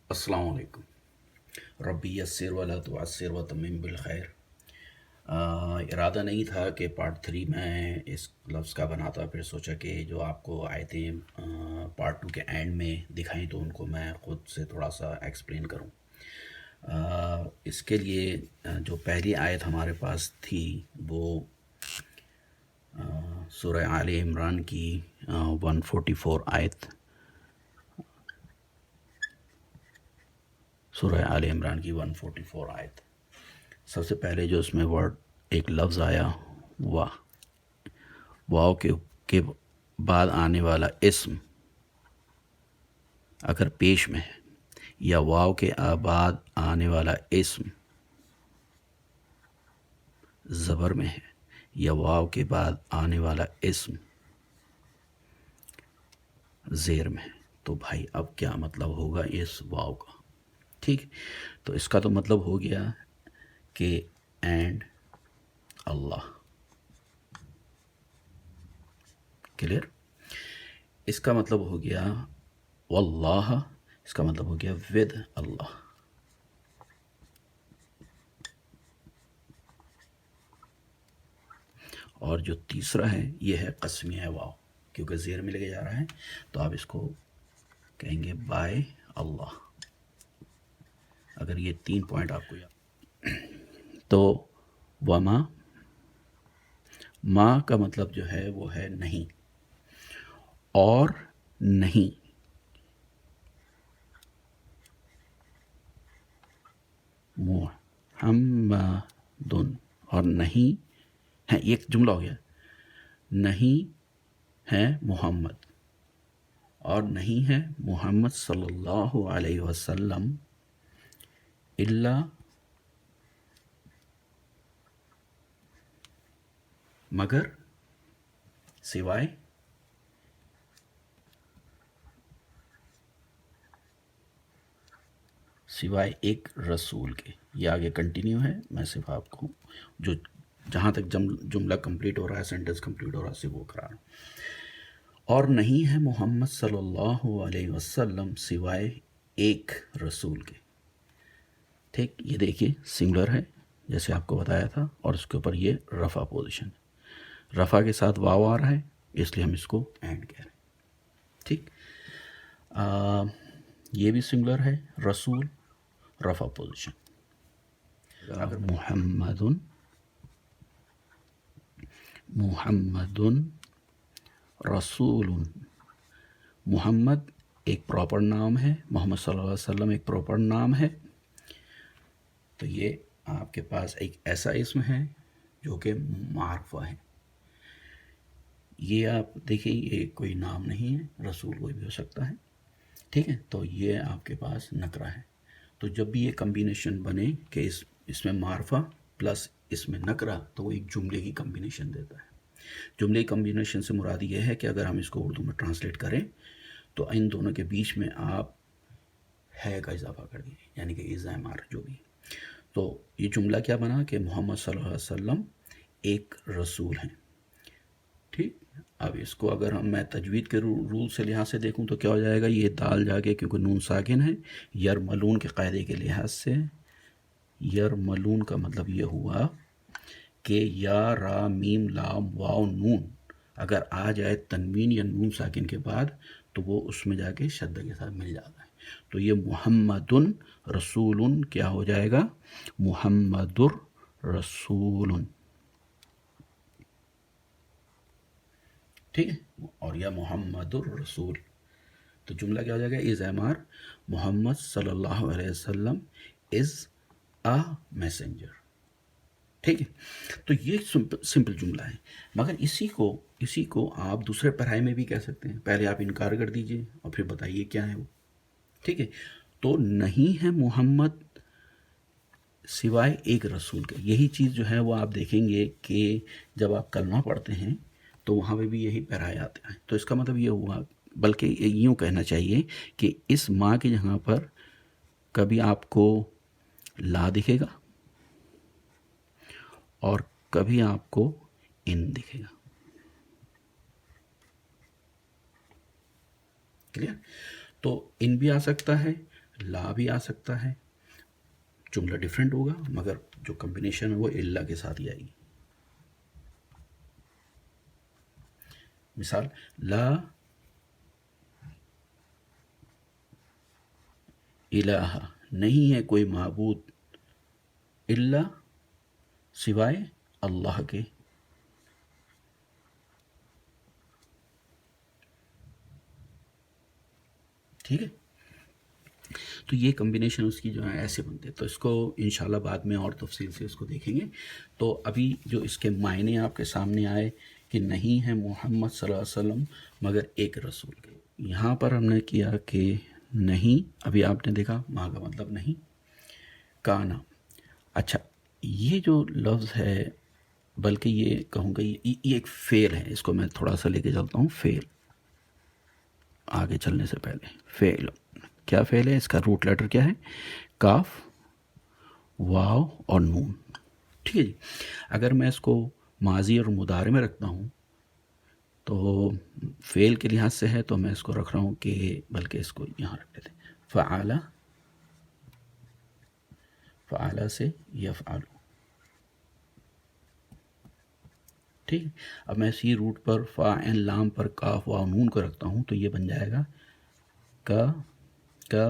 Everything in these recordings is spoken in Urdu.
السلام علیکم۔ ربی یسر ولا تعسر وتمم بالخیر۔ ارادہ نہیں تھا کہ پارٹ 3 میں اس لفظ کا بناتا، پھر سوچا کہ جو آپ کو آیتیں پارٹ 2 کے اینڈ میں دکھائیں تو ان کو میں خود سے تھوڑا سا ایکسپلین کروں۔ اس کے لیے جو پہلی آیت ہمارے پاس تھی وہ سورہ آل عمران کی 144 آیت، سورہ آل عمران کی 144 آیت۔ سب سے پہلے جو اس میں ورڈ ایک لفظ آیا واہ، واو کے بعد آنے والا اسم اگر پیش میں ہے، یا واو کے بعد آنے والا اسم زبر میں ہے، یا واو کے بعد آنے والا اسم زیر میں ہے، تو بھائی اب کیا مطلب ہوگا اس واو کا؟ ٹھیک، تو اس کا تو مطلب ہو گیا کہ اینڈ اللہ، کلیئر؟ اس کا مطلب ہو گیا واللہ، اس کا مطلب ہو گیا ود اللہ۔ اور جو تیسرا ہے یہ ہے قسمیہ واو، کیونکہ زیر میں لگے جا رہا ہے تو آپ اس کو کہیں گے بائے اللہ۔ اگر یہ 3 پوائنٹ آپ کو یاد تو وما، ما کا مطلب جو ہے وہ ہے نہیں، اور نہیں، محمدن، اور نہیں ہے، ایک جملہ ہو گیا، نہیں ہے محمد، اور نہیں ہے محمد صلی اللہ علیہ وسلم الا مگر، سوائے، سوائے ایک رسول کے۔ یہ آگے کنٹینیو ہے، میں صرف آپ کو جو جہاں تک جملہ کمپلیٹ ہو رہا ہے، سینٹنس کمپلیٹ ہو رہا ہے، صرف وہ کرا رہا ہوں۔ اور نہیں ہے محمد صلی اللہ علیہ وسلم سوائے ایک رسول کے۔ ٹھیک، یہ دیکھیے سنگولر ہے جیسے آپ کو بتایا تھا، اور اس کے اوپر یہ رفع پوزیشن ہے، رفع کے ساتھ واو آ رہا ہے، اس لیے ہم اس کو اینڈ کہہ رہے ہیں۔ ٹھیک، یہ بھی سنگولر ہے، رسول، رفع پوزیشن۔ اگر محمد رسول، محمد ایک پراپر نام ہے، محمد صلی اللہ علیہ وسلم ایک پراپر نام ہے، تو یہ آپ کے پاس ایک ایسا اسم ہے جو کہ معرفہ ہے۔ یہ آپ دیکھیں، یہ کوئی نام نہیں ہے، رسول کوئی بھی ہو سکتا ہے، ٹھیک ہے؟ تو یہ آپ کے پاس نکرہ ہے۔ تو جب بھی یہ کمبینیشن بنے کہ اس میں معرفہ پلس اس میں نکرہ، تو وہ ایک جملے کی کمبینیشن دیتا ہے۔ جملے کی کمبینیشن سے مراد یہ ہے کہ اگر ہم اس کو اردو میں ٹرانسلیٹ کریں تو ان دونوں کے بیچ میں آپ ہے کا اضافہ کر دیجیے، یعنی کہ اضامار جو بھی۔ تو یہ جملہ کیا بنا کہ محمد صلی اللہ علیہ وسلم ایک رسول ہیں۔ ٹھیک، اب اس کو اگر میں تجوید کے رول سے لحاظ سے دیکھوں تو کیا ہو جائے گا؟ یہ دال جا کے، کیونکہ نون ساکن ہے، یرملون کے قاعدے کے لحاظ سے یرملون کا مطلب یہ ہوا کہ یا را میم لام واو نون اگر آ جائے تنوین یا نون ساکن کے بعد تو وہ اس میں جا کے شدہ کے ساتھ مل جاتا ہے۔ تو یہ محمدن رسول کیا ہو جائے گا؟ محمد الرسول، ٹھیک ہے؟ اور یا محمد الرسول، تو جملہ کیا ہو جائے گا؟ از امار محمد صلی اللہ علیہ وسلم از اے میسنجر۔ ٹھیک ہے، تو یہ سمپل جملہ ہے، مگر اسی کو آپ دوسرے پڑھائی میں بھی کہہ سکتے ہیں۔ پہلے آپ انکار کر دیجئے اور پھر بتائیے کیا ہے وہ۔ ٹھیک ہے، تو نہیں ہے محمد سوائے ایک رسول کے۔ یہی چیز جو ہے وہ آپ دیکھیں گے کہ جب آپ کلمہ پڑھتے ہیں تو وہاں پہ بھی یہی پہرائے آتے ہیں۔ تو اس کا مطلب یہ ہوا، بلکہ یوں کہنا چاہیے کہ اس ماں کے یہاں پر کبھی آپ کو لا دکھے گا اور کبھی آپ کو ان دکھے گا۔ کلیئر؟ تو ان بھی آ سکتا ہے، لا بھی آ سکتا ہے، جملہ ڈیفرنٹ ہوگا مگر جو کمبینیشن ہے وہ الا کے ساتھ ہی آئے گی. مثال لا الہ، نہیں ہے کوئی معبود الا سوائے اللہ کے. ٹھیک ہے، تو یہ کمبینیشن اس کی جو ہے ایسے بنتے ہیں. تو اس کو انشاءاللہ بعد میں اور تفصیل سے اس کو دیکھیں گے. تو ابھی جو اس کے معنی آپ کے سامنے آئے کہ نہیں ہے محمد صلی اللہ علیہ وسلم مگر ایک رسول کے. یہاں پر ہم نے کیا کہ نہیں، ابھی آپ نے دیکھا ماں کا مطلب نہیں، کانا. اچھا، یہ جو لفظ ہے، بلکہ یہ کہوں گا یہ ایک فعل ہے. اس کو میں تھوڑا سا لے کے چلتا ہوں. فعل، آگے چلنے سے پہلے فعل کیا فعل ہے؟ اس کا روٹ لیٹر کیا ہے؟ کاف، واو اور نون. ٹھیک ہے جی. اگر میں اس کو ماضی اور مضارع میں رکھتا ہوں تو فعل کے لحاظ سے ہے تو میں اس کو رکھ رہا ہوں کہ بلکہ اس کو یہاں رکھ دیتے ہیں. فعال، فعال سے یفعل. ٹھیک ہے. اب میں اسی روٹ پر فا عین لام پر کاف واو نون کو رکھتا ہوں تو یہ بن جائے گا کا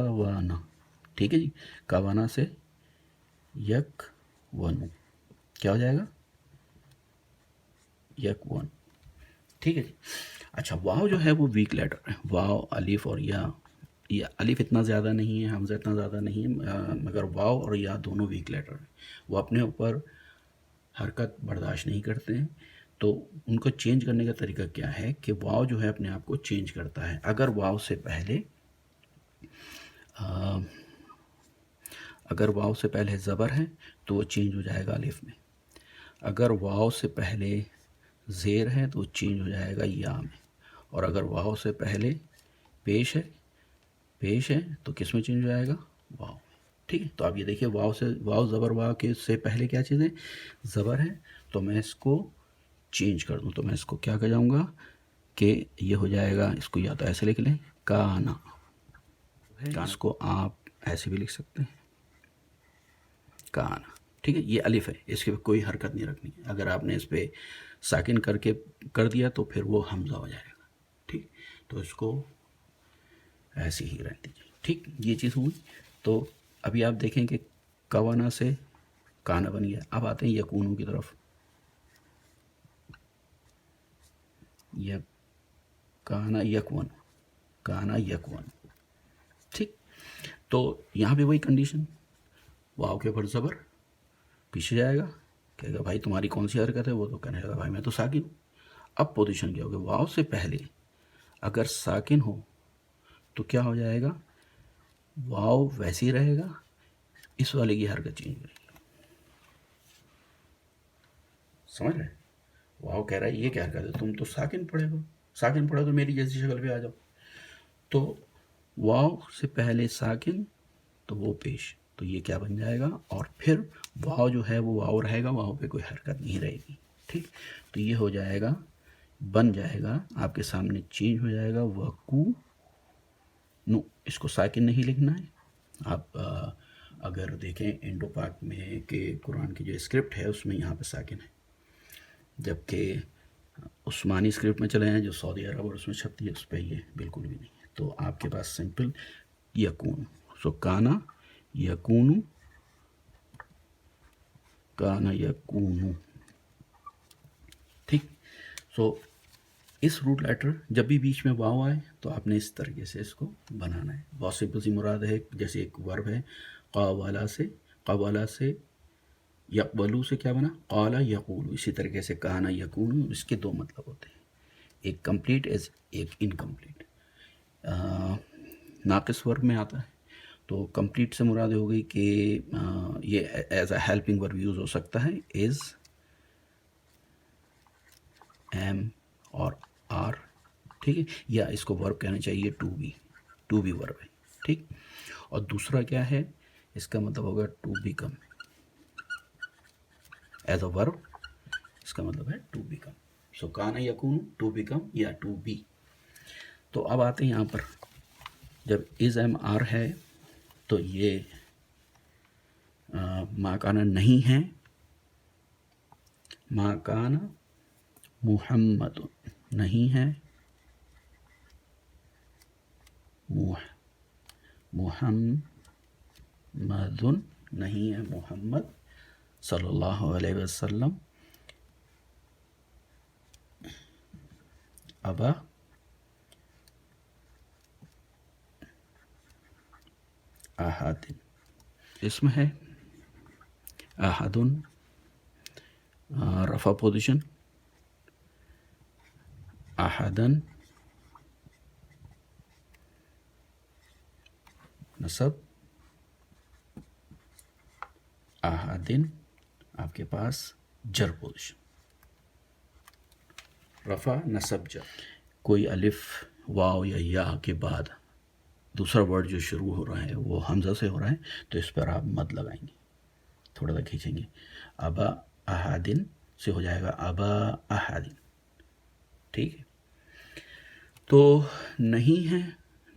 وانا. ٹھیک ہے جی. کوانا سے یک ونو کیا ہو جائے گا؟ یک ون. ٹھیک ہے جی. اچھا، واو جو ہے وہ ویک لیٹر ہے. واو، الف اور یا. الف اتنا زیادہ نہیں ہے، حمزہ اتنا زیادہ نہیں ہے، مگر واو اور یا دونوں ویک لیٹر ہیں. وہ اپنے اوپر حرکت برداشت نہیں کرتے ہیں. تو ان کو چینج کرنے کا طریقہ کیا ہے کہ واو جو ہے اپنے آپ کو چینج کرتا ہے. اگر واو سے پہلے زبر ہے تو وہ چینج ہو جائے گا الف میں. اگر واو سے پہلے زیر ہے تو وہ چینج ہو جائے گا یا میں. اور اگر واو سے پہلے پیش ہے تو کس میں چینج ہو جائے گا؟ واو میں. ٹھیک ہے. تو آپ یہ دیکھیے واو زبر واو کے سے پہلے کیا چیز ہے؟ زبر ہے. تو میں اس کو چینج کر دوں تو میں اس کو کیا کہہ گا کہ یہ ہو جائے گا. اس کو یا تو ایسے لکھ لیں کانا، اس کو آپ ایسے بھی لکھ سکتے ہیں کانا. ٹھیک ہے. یہ الف ہے، اس کے کوئی حرکت نہیں رکھنی. اگر آپ نے اس پہ ساکن کر دیا تو پھر وہ حمزہ ہو جائے گا. ٹھیک. تو اس کو ایسی ہی رہتی ہے. ٹھیک، یہ چیز ہوئی. تو ابھی آپ دیکھیں کہ کوانا سے کانا بن گیا. اب آتے ہیں یکونوں کی طرف. کانا یکون، کانا یکون. ٹھیک. تو یہاں پہ وہی کنڈیشن، واو کے اوپر زبر پیچھے جائے گا، کہے گا بھائی تمہاری کون سی حرکت ہے؟ وہ تو کہنے لگا بھائی میں تو ساکن ہوں. اب پوزیشن کیا ہوگا؟ واو سے پہلے اگر ساکن ہو تو کیا ہو جائے گا؟ واو ویسے ہی رہے گا، اس والے کی حرکت چینج کرے گی. سمجھ رہے؟ واو کہہ رہا ہے یہ کیا حرکت ہے؟ تم تو ساکن پڑھے تو میری جیسی شکل پہ آ جاؤ. تو واو سے پہلے ساکن تو وہ پیش، تو یہ کیا بن جائے گا؟ اور پھر واو جو ہے وہ واو رہے گا، واو پہ کوئی حرکت نہیں رہے گی. ٹھیک. تو یہ ہو جائے گا، بن جائے گا آپ کے سامنے، چینج ہو جائے گا وقو نو. اس کو ساکن نہیں لکھنا ہے. آپ اگر دیکھیں انڈو پاک میں کہ قرآن کی جو اسکرپٹ ہے اس میں یہاں پہ ساکن ہے، جبکہ عثمانی اسکرپٹ میں چلے ہیں جو سعودی عرب اور اس میں چھپتی ہے اس پہ یہ بالکل بھی نہیں ہے. تو آپ کے پاس سمپل یکون. سو کانا یکون، کانا یکون. ٹھیک. سو اس روٹ لیٹر جب بھی بیچ میں واو آئے تو آپ نے اس طریقے سے اس کو بنانا ہے. بہت سمپل سی مراد ہے. جیسے ایک ورب ہے قوالا سے یقبلو سے کیا بنا؟ قالا یقول. اسی طریقے سے کانا یکون، اس کے دو مطلب ہوتے ہیں، ایک کمپلیٹ ایک انکمپلیٹ. ناقص ورب میں آتا ہے تو کمپلیٹ سے مراد ہو گئی کہ یہ ایز اے ہیلپنگ ورب یوز ہو سکتا ہے، از، ایم اور آر. ٹھیک ہے. یا اس کو ورب کہنا چاہیے ٹو بی ورب ہے. ٹھیک. اور دوسرا کیا ہے؟ اس کا مطلب ہوگا ٹو بیکم. ایز اے ورب اس کا مطلب ہے ٹو بیکم. سو کانا یکون ٹو بیکم یا ٹو بی. تو اب آتے ہیں یہاں پر جب از ایم آر ہے تو یہ ما کانا نہیں ہے، ما کانا محمد نہیں ہے، محمد نہیں ہے، محمد صلی اللہ علیہ وسلم، ابا احد اسم ہے، احد رفع پوزیشن، احدن نصب، احدن آپ کے پاس جر پوزیشن، رفع نصب جر. کوئی الف واو یا یا کے بعد دوسرا ورڈ جو شروع ہو رہا ہے وہ حمزہ سے ہو رہا ہے تو اس پر آپ مد لگائیں گے، تھوڑا سا کھینچیں گے، ابا احدن سے ہو جائے گا ابا احدن. ٹھیک ہے، تو نہیں ہے،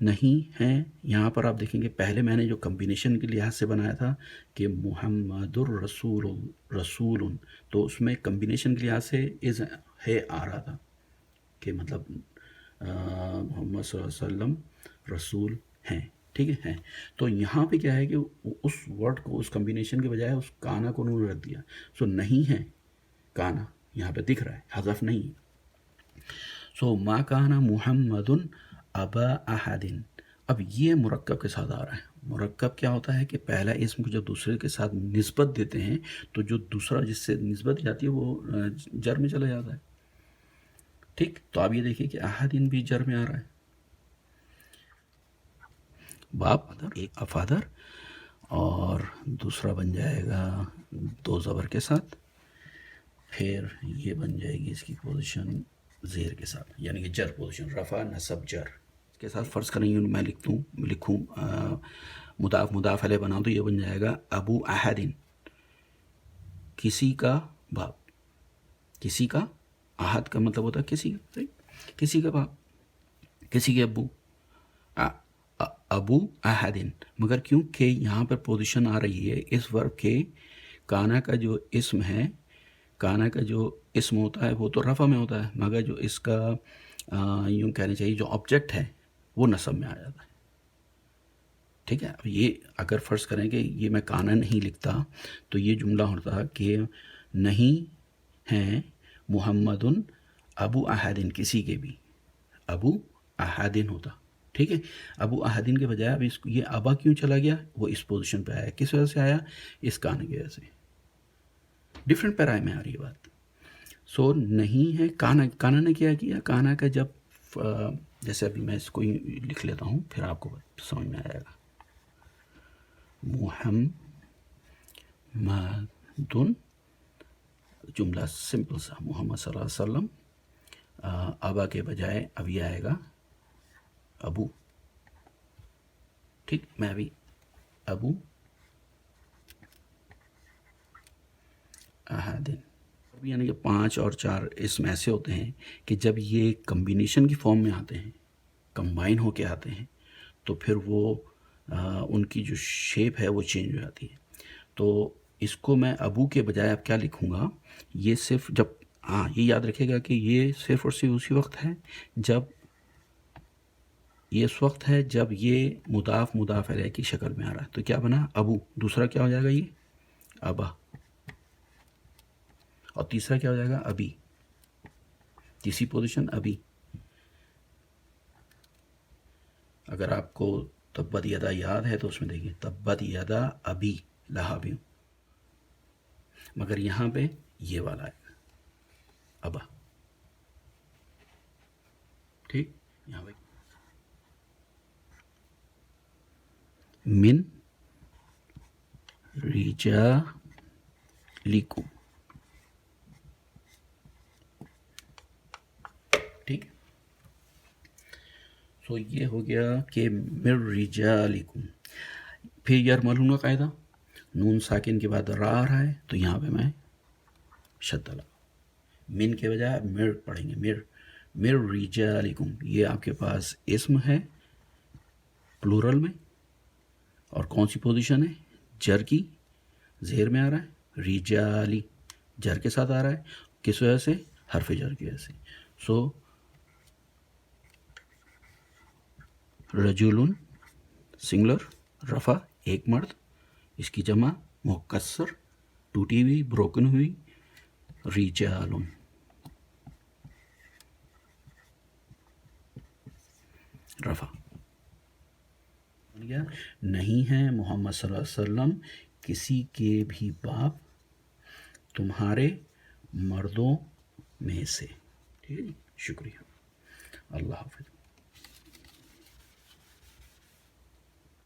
نہیں ہے. یہاں پر آپ دیکھیں گے پہلے میں نے جو کمبینیشن کے لحاظ سے بنایا تھا کہ محمد الرسول رسول، تو اس میں کمبینیشن کے لحاظ سے از ہے آ رہا تھا کہ مطلب محمد صلی اللہ علیہ وسلم رسول ہیں. ٹھیک ہے، تو یہاں پہ کیا ہے کہ اس ورڈ کو اس کمبینیشن کے بجائے اس کانا کو نون رکھ دیا. سو نہیں ہے کانا یہاں پہ دکھ رہا ہے، حذف نہیں. سو ما کانا محمد ابا احدن. اب یہ مرکب کے ساتھ آ رہا ہے. مرکب کیا ہوتا ہے کہ پہلا اسم کو جب دوسرے کے ساتھ نسبت دیتے ہیں تو جو دوسرا جس سے نسبت جاتی ہے وہ جر میں چلا جاتا ہے. ٹھیک، تو آپ یہ دیکھیے کہ احدن بھی جر میں آ رہا ہے، باپ ایک افادر، اور دوسرا بن جائے گا دو زبر کے ساتھ، پھر یہ بن جائے گی اس کی پوزیشن زیر کے ساتھ، یعنی کہ جر پوزیشن، رفع نصب جر کے ساتھ. فرض کریں میں لکھوں مضاف مضاف علیہ بنا دو، یہ بن جائے گا ابو احدن، کسی کا باپ. کسی کا، احد کا مطلب ہوتا ہے کسی کا، کسی کا باپ، کسی کے ابو، ابو احدن. مگر کیونکہ یہاں پر پوزیشن آ رہی ہے اس ورب کے، کانا کا جو اسم ہے، کانا کا جو اسم ہوتا ہے وہ تو رفع میں ہوتا ہے، مگر جو اس کا یوں کہنا چاہیے جو آبجیکٹ ہے وہ نصب میں آ جاتا ہے. ٹھیک ہے، اب یہ اگر فرض کریں کہ یہ میں کانا نہیں لکھتا تو یہ جملہ ہوتا کہ نہیں ہیں محمد ابو احدن، کسی کے بھی، ابو احدن ہوتا. ٹھیک ہے، ابو احدن کے بجائے اب یہ ابا کیوں چلا گیا، وہ اس پوزیشن پہ آیا، کس وجہ سے آیا، اس کانا کی وجہ سے. ڈفرینٹ پیرائے میں آ رہی ہے بات. سو نہیں ہے کانا نے کیا کیا، کانا کا جب جیسے ابھی میں اس کو لکھ لیتا ہوں پھر آپ کو سمجھ میں آئے گا. محمدن، جملہ سمپل سا، محمد صلی اللہ علیہ وسلم، ابا کے بجائے اب یہ آئے گا ابو. ٹھیک، میں ابھی ابو احدن، یعنی کہ 5 اور 4 اسم ایسے ہوتے ہیں کہ جب یہ کمبینیشن کی فارم میں آتے ہیں، کمبائن ہو کے آتے ہیں، تو پھر وہ ان کی جو شیپ ہے وہ چینج ہو جاتی ہے. تو اس کو میں ابو کے بجائے اب کیا لکھوں گا، یہ صرف جب یہ یاد رکھے گا کہ یہ صرف اور صرف اسی وقت ہے جب یہ اس وقت ہے جب یہ مضاف علیہ کی شکل میں آ رہا ہے. تو کیا بنا ابو، دوسرا کیا ہو جائے گا یہ ابا، اور تیسرا کیا ہو جائے گا ابی، تیسری پوزیشن ابی. اگر آپ کو تبت یدا یاد ہے تو اس میں دیکھیے تبت یدا ابی لہب، مگر یہاں پہ یہ والا ہے ابا. ٹھیک، یہاں پہ من رجالکم. ٹھیک، سو یہ ہو گیا کہ من رجالکم. پھر یرملون کا قاعدہ، نون ساکن کے بعد را آ رہا ہے تو یہاں پہ میں شدہ لگا، من کے بجائے مر پڑھیں گے، مر رجالکم. یہ آپ کے پاس اسم ہے پلورل میں، اور کون سی پوزیشن ہے؟ جر کی، زیر میں آ رہا ہے، رجالی جر کے ساتھ آ رہا ہے، کس وجہ سے؟ حرف جر کی وجہ سے. سو رجولن سنگولر، رفع ایک مرد، اس کی جمع مکسر ٹوٹی ہوئی بروکن ہوئی، رجالن. رفع نہیں ہے محمد صلی اللہ علیہ وسلم کسی کے بھی باپ تمہارے مردوں میں سے. ٹھیک ہے جی، شکریہ، اللہ حافظ.